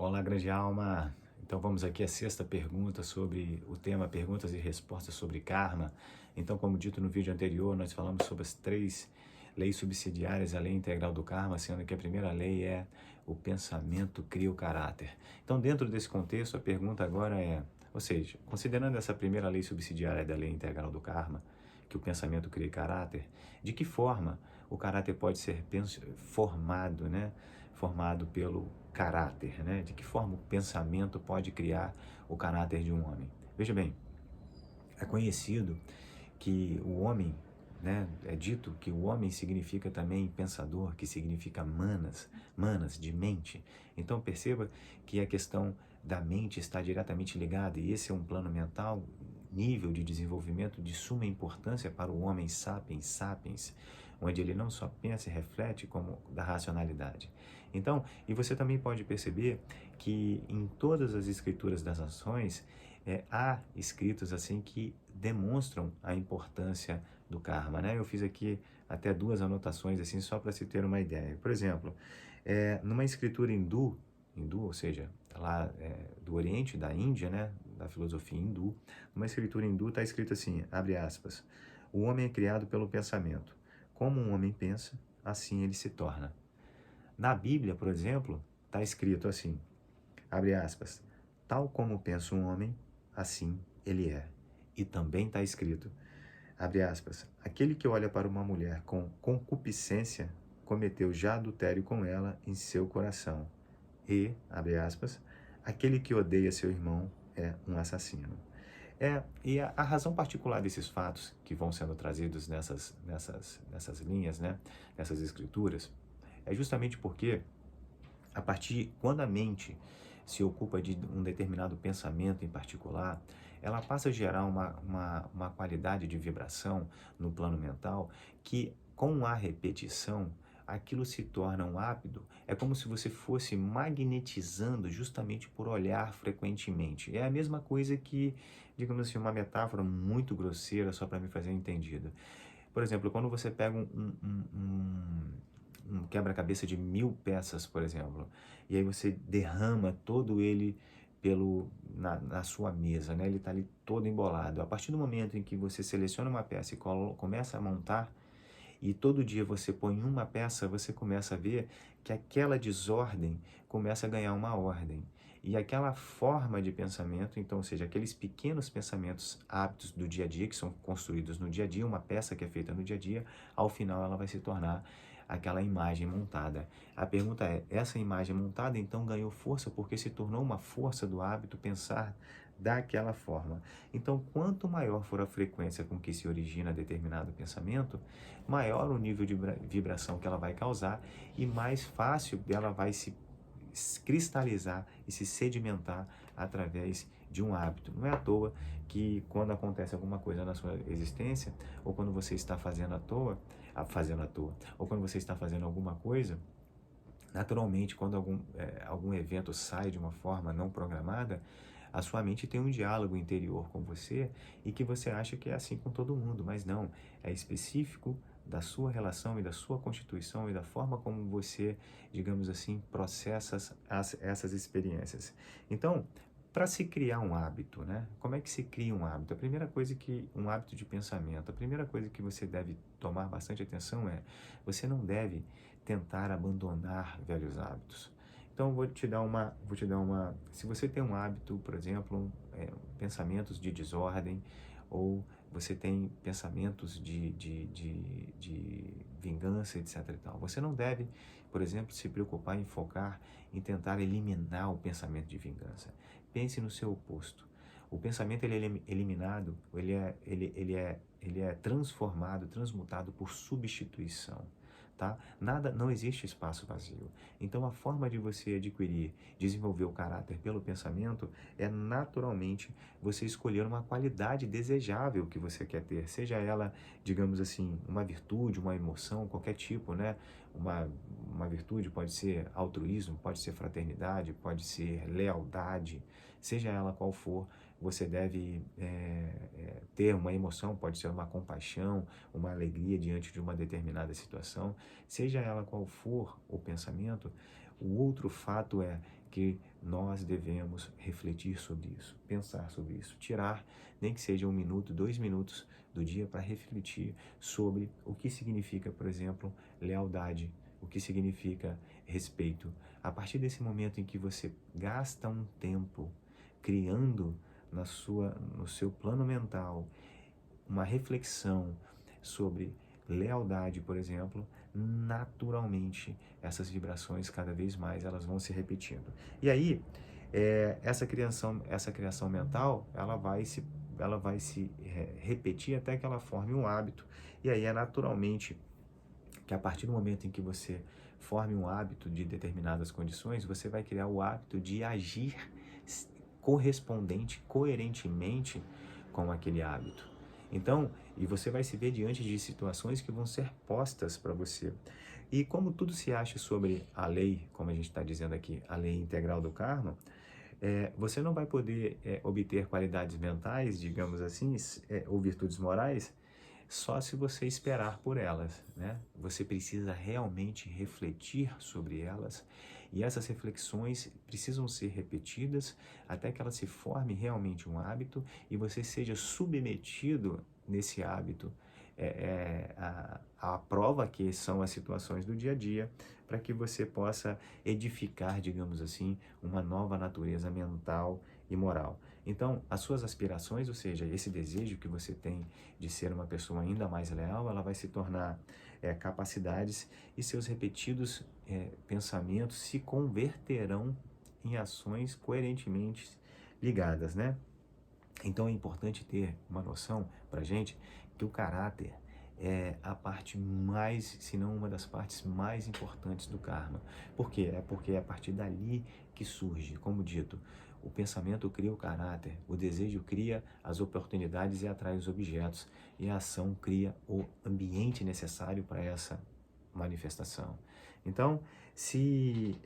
Olá, grande alma. Então vamos aqui à sexta pergunta sobre o tema perguntas e respostas sobre karma. Então, como dito no vídeo anterior, nós falamos sobre as três leis subsidiárias à lei integral do karma, sendo que a primeira lei é o pensamento cria o caráter. Então, dentro desse contexto, a pergunta agora é, ou seja, considerando essa primeira lei subsidiária da lei integral do karma, que o pensamento cria caráter, de que forma o caráter pode ser formado, né? Formado pelo caráter, né? De que forma o pensamento pode criar o caráter de um homem. Veja bem, é conhecido que o homem, né, é dito que o homem significa também pensador, que significa manas, de mente. Então perceba que a questão da mente está diretamente ligada, e esse é um plano mental, nível de desenvolvimento de suma importância para o homem sapiens, onde ele não só pensa e reflete, como da racionalidade. Então, e você também pode perceber que em todas as escrituras das nações, há escritos assim que demonstram a importância do karma, né? Eu fiz aqui até duas anotações assim só para se ter uma ideia. Por exemplo, numa escritura hindu, ou seja, lá do Oriente, da Índia, né? Da filosofia hindu, numa escritura hindu está escrito assim, abre aspas, o homem é criado pelo pensamento. Como um homem pensa, assim ele se torna. Na Bíblia, por exemplo, está escrito assim, abre aspas, tal como pensa um homem, assim ele é. E também está escrito, abre aspas, aquele que olha para uma mulher com concupiscência cometeu já adultério com ela em seu coração. E, abre aspas, aquele que odeia seu irmão é um assassino. E a razão particular desses fatos que vão sendo trazidos nessas linhas, né, nessas escrituras, é justamente porque a partir quando a mente se ocupa de um determinado pensamento em particular, ela passa a gerar uma qualidade de vibração no plano mental que, com a repetição, aquilo se torna um hábito. É como se você fosse magnetizando justamente por olhar frequentemente. É a mesma coisa que, digamos assim, uma metáfora muito grosseira, só para me fazer entendido. Por exemplo, quando você pega um quebra-cabeça de 1000 peças, por exemplo, e aí você derrama todo ele na sua mesa, né? Ele está ali todo embolado. A partir do momento em que você seleciona uma peça e começa a montar, e todo dia você põe uma peça, você começa a ver que aquela desordem começa a ganhar uma ordem. E aquela forma de pensamento, então, ou seja, aqueles pequenos pensamentos, hábitos do dia a dia, que são construídos no dia a dia, uma peça que é feita no dia a dia, ao final ela vai se tornar aquela imagem montada. A pergunta é, essa imagem montada então ganhou força porque se tornou uma força do hábito pensar daquela forma. Então, quanto maior for a frequência com que se origina determinado pensamento, maior o nível de vibração que ela vai causar e mais fácil ela vai se cristalizar e se sedimentar através de um hábito. Não é à toa que quando acontece alguma coisa na sua existência, ou quando você está fazendo à toa, ou quando você está fazendo alguma coisa, naturalmente, quando algum evento sai de uma forma não programada, a sua mente tem um diálogo interior com você e que você acha que é assim com todo mundo, mas não, é específico da sua relação e da sua constituição e da forma como você, digamos assim, processa essas experiências. Então, para se criar um hábito, né? Como é que se cria um hábito? A primeira coisa um hábito de pensamento, a primeira coisa que você deve tomar bastante atenção é, você não deve tentar abandonar velhos hábitos. Então, se você tem um hábito, por exemplo, pensamentos de desordem, ou você tem pensamentos de vingança, etc. e tal, você não deve, por exemplo, se preocupar em focar em tentar eliminar o pensamento de vingança. Pense no seu oposto. O pensamento ele é eliminado, ele é transformado, transmutado por substituição. Tá? Não existe espaço vazio. Então, a forma de você desenvolver o caráter pelo pensamento é naturalmente você escolher uma qualidade desejável que você quer ter, seja ela, digamos assim, uma virtude, uma emoção, qualquer tipo, né? Uma virtude pode ser altruísmo, pode ser fraternidade, pode ser lealdade, seja ela qual for, você deve ter uma emoção, pode ser uma compaixão, uma alegria diante de uma determinada situação, seja ela qual for o pensamento. O outro fato é que nós devemos refletir sobre isso, pensar sobre isso, tirar, nem que seja 1 minuto, 2 minutos do dia para refletir sobre o que significa, por exemplo, lealdade, o que significa respeito. A partir desse momento em que você gasta um tempo criando no seu plano mental uma reflexão sobre lealdade, por exemplo, naturalmente essas vibrações cada vez mais elas vão se repetindo. E aí essa criação mental ela vai se repetir até que ela forme um hábito. E aí é naturalmente que a partir do momento em que você forme um hábito de determinadas condições, você vai criar o hábito de agir correspondente, coerentemente com aquele hábito. Então, e você vai se ver diante de situações que vão ser postas para você. E como tudo se acha sobre a lei, como a gente está dizendo aqui, a lei integral do karma, você não vai poder obter qualidades mentais, digamos assim, ou virtudes morais, só se você esperar por elas, né? Você precisa realmente refletir sobre elas e essas reflexões precisam ser repetidas até que elas se formem realmente um hábito e você seja submetido nesse hábito à prova que são as situações do dia a dia para que você possa edificar, digamos assim, uma nova natureza mental e moral. Então, as suas aspirações, ou seja, esse desejo que você tem de ser uma pessoa ainda mais leal, ela vai se tornar capacidades e seus repetidos pensamentos se converterão em ações coerentemente ligadas, né? Então é importante ter uma noção para gente que o caráter é a parte mais, se não uma das partes mais importantes do karma. Por quê? É porque é a partir dali que surge, como dito, o pensamento cria o caráter, o desejo cria as oportunidades e atrai os objetos, e a ação cria o ambiente necessário para essa manifestação. Então, se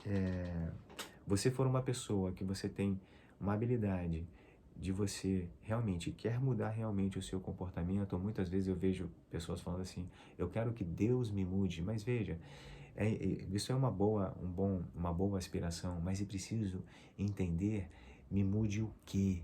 você for uma pessoa que você tem uma habilidade de você realmente quer mudar realmente o seu comportamento, ou muitas vezes eu vejo pessoas falando assim, eu quero que Deus me mude, mas veja, isso é uma boa aspiração, mas é preciso entender, me mude o quê?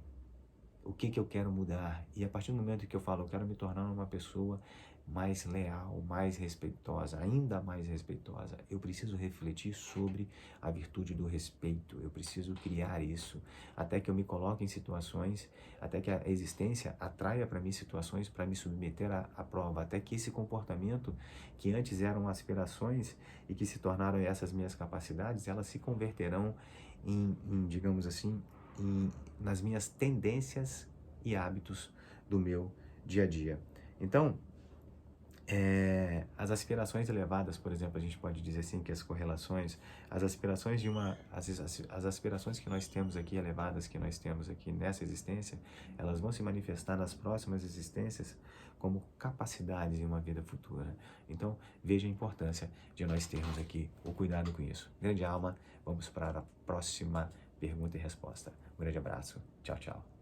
O que eu quero mudar? E a partir do momento que eu falo, eu quero me tornar uma pessoa mais leal, mais respeitosa, ainda mais respeitosa, eu preciso refletir sobre a virtude do respeito, eu preciso criar isso, até que eu me coloque em situações, até que a existência atraia para mim situações para me submeter à prova, até que esse comportamento, que antes eram aspirações e que se tornaram essas minhas capacidades, elas se converterão digamos assim, nas minhas tendências e hábitos do meu dia a dia. Então, as aspirações elevadas, por exemplo, a gente pode dizer assim que as correlações, as aspirações as aspirações que nós temos aqui elevadas, que nós temos aqui nessa existência, elas vão se manifestar nas próximas existências como capacidades em uma vida futura. Então, veja a importância de nós termos aqui o cuidado com isso. Grande alma, vamos para a próxima pergunta e resposta. Um grande abraço. Tchau, tchau.